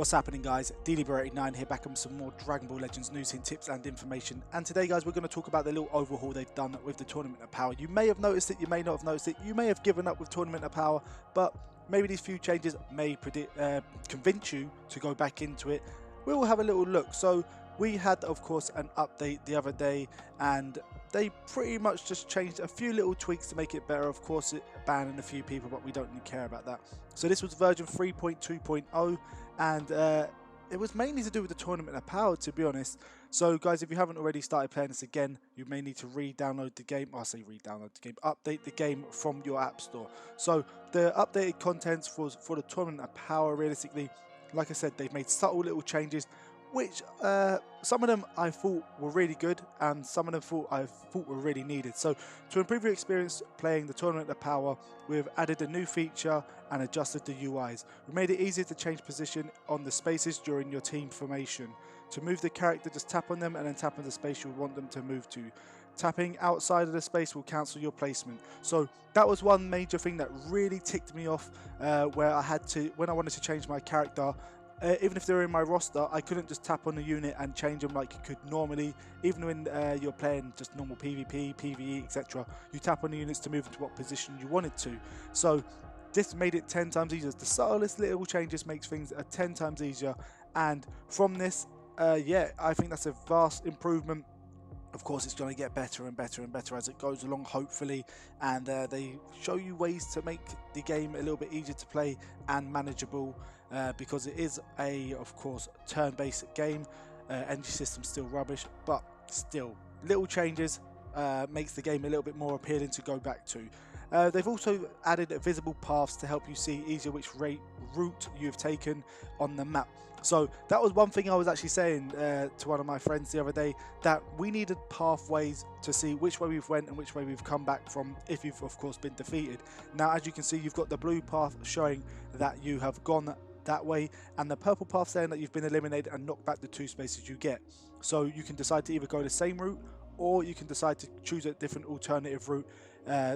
What's happening, guys? DDBR89 here, back on some more Dragon Ball Legends news, hint, tips and information. And today, guys, we're going to talk about the little overhaul they've done with the Tournament of Power. You may have noticed it, you may not have noticed it, you may have given up with Tournament of Power, but maybe these few changes may convince you to go back into it. We will have a little look. So we had, of course, an update the other day, and they pretty much just changed a few little tweaks to make it better. Of course, it banning a few people, but we don't really care about that. So this was version 3.2.0, and it was mainly to do with the Tournament of Power, to be honest. So guys, if you haven't already started playing this again, you may need to re-download the game. I say re-download the game, update the game from your app store. So the updated contents for the Tournament of Power, realistically, like I said, they've made subtle little changes, which some of them I thought were really good, and some of them I thought were really needed. So to improve your experience playing the Tournament of Power, we've added a new feature and adjusted the UIs. We made it easier to change position on the spaces during your team formation. To move the character, just tap on them and then tap on the space you want them to move to. Tapping outside of the space will cancel your placement. So that was one major thing that really ticked me off, where I had to, when I wanted to change my character, even if they were in my roster, I couldn't just tap on the unit and change them like you could normally. Even when you're playing just normal PvP, PvE, etc., you tap on the units to move into what position you wanted to. So this made it 10 times easier. The subtlest little changes makes things 10 times easier, and from this, yeah, I think that's a vast improvement. Of course, it's going to get better and better and better as it goes along, hopefully, and they show you ways to make the game a little bit easier to play and manageable, because it is of course, turn-based game. Energy system's still rubbish, but still, little changes makes the game a little bit more appealing to go back to. They've also added visible paths to help you see easier which route you've taken on the map. So that was one thing I was actually saying to one of my friends the other day, that we needed pathways to see which way we've went and which way we've come back from if you've, of course, been defeated. Now, as you can see, you've got the blue path showing that you have gone that way, and the purple path saying that you've been eliminated and knocked back the 2 spaces you get. So you can decide to either go the same route, or you can decide to choose a different alternative route.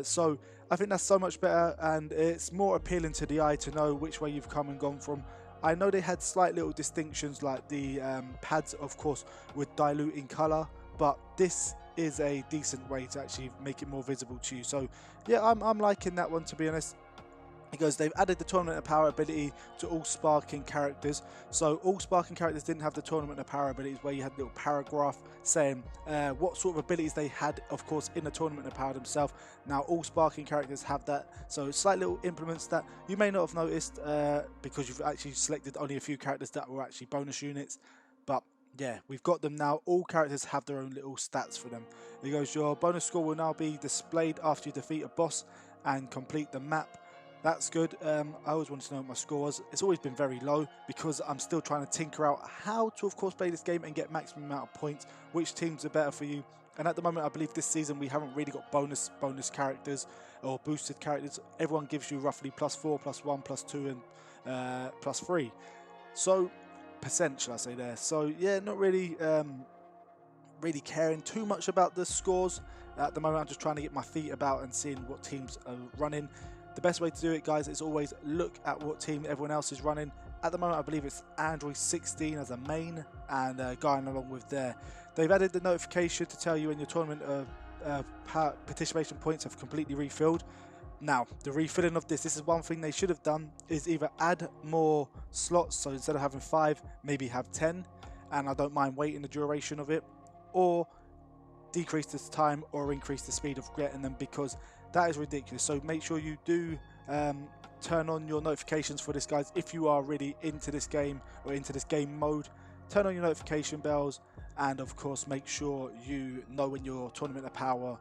So I think that's so much better, and it's more appealing to the eye to know which way you've come and gone from. I know they had slight little distinctions, like the pads, of course, would dilute in colour, but this is a decent way to actually make it more visible to you. So yeah, I'm liking that one, to be honest. Because they've added the Tournament of Power ability to all sparking characters. So all sparking characters didn't have the Tournament of Power abilities, where you had a little paragraph saying what sort of abilities they had, of course, in the Tournament of Power themselves. Now all sparking characters have that. So slight little implements that you may not have noticed, because you've actually selected only a few characters that were actually bonus units. But yeah, we've got them now. All characters have their own little stats for them. It goes, your bonus score will now be displayed after you defeat a boss and complete the map. That's good. I always wanted to know what my score was. It's always been very low, because I'm still trying to tinker out how to, of course, play this game and get maximum amount of points, which teams are better for you. And at the moment, I believe this season we haven't really got bonus characters or boosted characters. Everyone gives you roughly +4, +1, +2 and +3. So percent, shall I say there. So yeah, not really really caring too much about the scores at the moment. I'm just trying to get my feet about and seeing what teams are running. The best way to do it, guys, is always look at what team everyone else is running. At the moment, I believe it's Android 16 as a main, and going along with there. They've added the notification to tell you when your tournament participation points have completely refilled. Now, the refilling of this is one thing they should have done, is either add more slots, so instead of having 5, maybe have 10, and I don't mind waiting the duration of it, or decrease this time or increase the speed of getting them, because that is ridiculous. So make sure you do turn on your notifications for this, guys. If you are really into this game or into this game mode, turn on your notification bells, and of course make sure you know when your Tournament of Power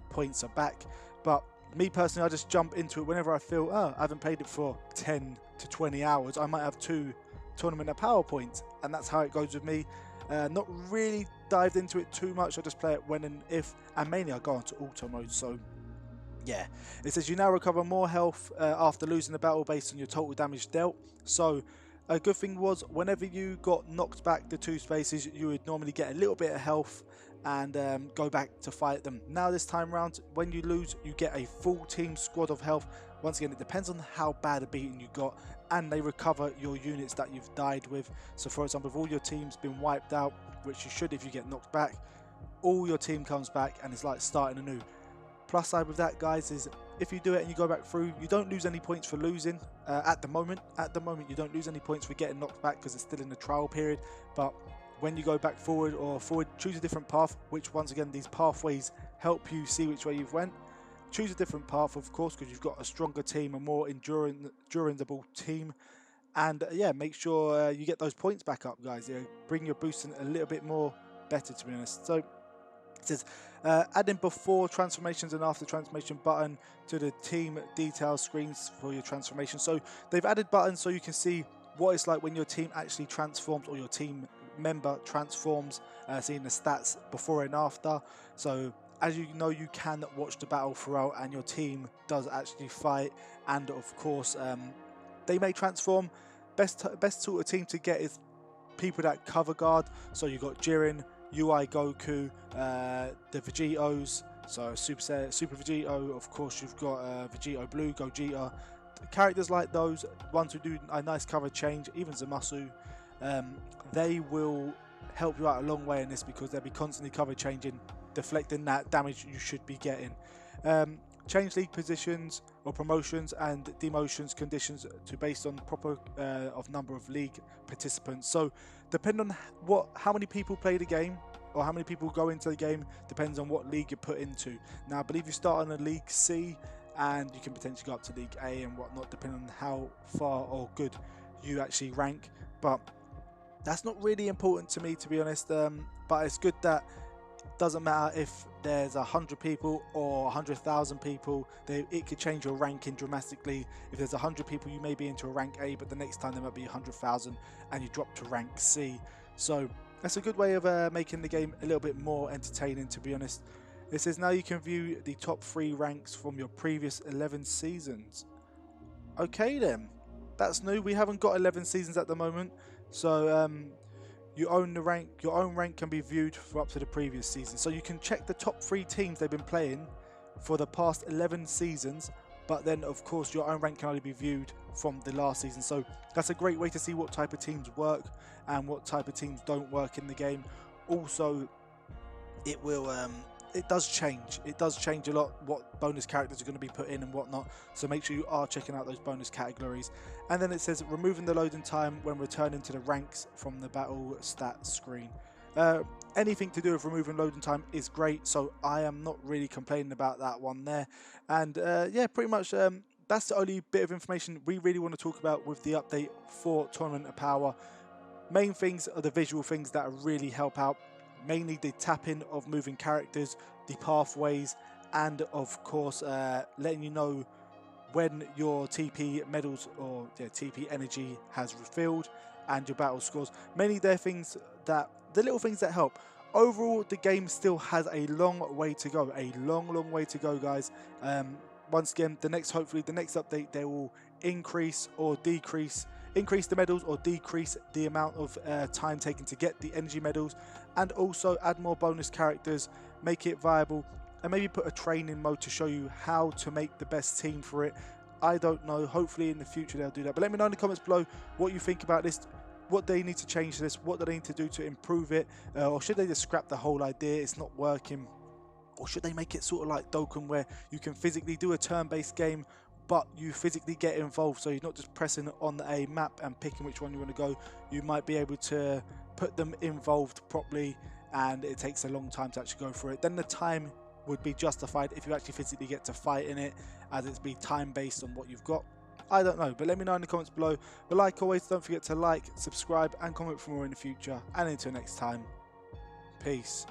points are back. But me personally, I just jump into it whenever I feel, oh, I haven't played it for 10 to 20 hours, I might have 2 Tournament of Power points, and that's how it goes with me. Not really dived into it too much. I just play it when and if, and mainly I go into auto mode. So yeah, it says you now recover more health after losing the battle based on your total damage dealt. So a good thing was, whenever you got knocked back the 2 spaces, you would normally get a little bit of health, and go back to fight them. Now this time round, when you lose, you get a full team squad of health. Once again, it depends on how bad a beating you got, and they recover your units that you've died with. So for example, if all your team's been wiped out, which you should if you get knocked back, all your team comes back and it's like starting anew. Plus side with that, guys, is if you do it and you go back through, you don't lose any points for losing at the moment. At the moment, you don't lose any points for getting knocked back because it's still in the trial period. But when you go back forward or forward, choose a different path, which once again, these pathways help you see which way you've went. Choose a different path, of course, because you've got a stronger team, a more endurable team. And yeah, make sure you get those points back up, guys. Yeah, bring your boost in a little bit more better, to be honest. So it says add in before transformations and after transformation button to the team details screens for your transformation. So they've added buttons so you can see what it's like when your team actually transforms, or your team member transforms, seeing the stats before and after. So as you know, you can watch the battle throughout and your team does actually fight, and of course they may transform. Best sort of team to get is people that cover guard. So you've got Jiren, UI Goku, the Vegetos, so Super Vegito, of course you've got Vegito Blue, Gogeta. Characters like those, ones who do a nice cover change, even Zamasu, they will help you out a long way in this, because they'll be constantly cover changing, deflecting that damage you should be getting. Change league positions or promotions and demotions conditions to based on proper of number of league participants. So depending on how many people play the game or how many people go into the game, depends on what league you're put into. Now I believe you start on a League C and you can potentially go up to League A and whatnot, depending on how far or good you actually rank. But that's not really important to me, to be honest. But it's good that doesn't matter if there's 100 people or 100,000 people, it could change your ranking dramatically. If there's 100 people, you may be into a rank A, but the next time there might be 100,000 and you drop to rank C. So that's a good way of making the game a little bit more entertaining, to be honest. It says now you can view the top 3 ranks from your previous 11 seasons. Okay then, that's new. We haven't got 11 seasons at the moment, so your own rank can be viewed for up to the previous season. So you can check the top 3 teams they've been playing for the past 11 seasons, but then of course your own rank can only be viewed from the last season. So that's a great way to see what type of teams work and what type of teams don't work in the game. Also, it does change a lot what bonus characters are going to be put in and whatnot, so make sure you are checking out those bonus categories. And then it says removing the loading time when returning to the ranks from the battle stats screen. Anything to do with removing loading time is great, so I am not really complaining about that one there. And yeah, pretty much that's the only bit of information we really want to talk about with the update for Tournament of Power. Main things are the visual things that really help out, mainly the tapping of moving characters, the pathways, and of course letting you know when your TP medals or TP energy has refilled and your battle scores. Mainly they're things that, the little things that help. Overall, the game still has a long way to go, a long way to go, guys. Once again, hopefully the next update, they will increase the medals or decrease the amount of time taken to get the energy medals, and also add more bonus characters, make it viable, and maybe put a training mode to show you how to make the best team for it. I don't know, hopefully in the future they'll do that. But let me know in the comments below what you think about this, what they need to change to this, what do they need to do to improve it, or should they just scrap the whole idea, it's not working, or should they make it sort of like Dokkan where you can physically do a turn-based game but you physically get involved, so you're not just pressing on a map and picking which one you want to go. You might be able to put them involved properly, and it takes a long time to actually go through it. Then the time would be justified if you actually physically get to fight in it, as it's be time based on what you've got. I don't know, but let me know in the comments below. But like always, don't forget to like, subscribe, and comment for more in the future. And until next time, peace.